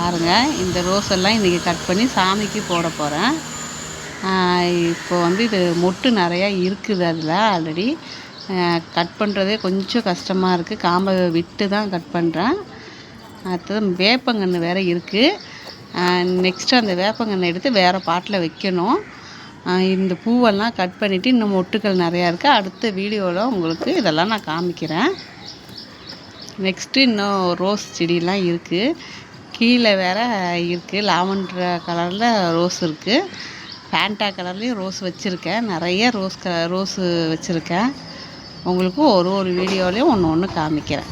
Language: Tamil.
பாருங்கள், இந்த ரோஸ் எல்லாம் இன்றைக்கி கட் பண்ணி சாமிக்கு போட போகிறேன். இப்போ வந்து இது மொட்டு நிறையா இருக்குது. அதில் ஆல்ரெடி கட் பண்ணுறதே கொஞ்சம் கஷ்டமாக இருக்குது. காம்பை விட்டு தான் கட் பண்ணுறேன். அடுத்தது வேப்பங்கன்று வேறு இருக்குது. நெக்ஸ்ட்டு அந்த வேப்பங்கன்று எடுத்து வேறு பாட்டில் வைக்கணும். இந்த பூவெல்லாம் கட் பண்ணிவிட்டு இன்னும் மொட்டுக்கள் நிறையா இருக்குது. அடுத்த வீடியோவில் உங்களுக்கு இதெல்லாம் நான் காமிக்கிறேன். நெக்ஸ்ட்டு இன்னும் ரோஸ் செடியெலாம் இருக்குது. கீழே வேறு இருக்குது. லாவெண்டர் கலரில் ரோஸ் இருக்குது. ஃபேண்டா கலர்லேயும் ரோஸ் வச்சுருக்கேன். நிறைய ரோஸு வச்சுருக்கேன். உங்களுக்கு ஒரு வீடியோலேயும் ஒன்று காமிக்கிறேன்.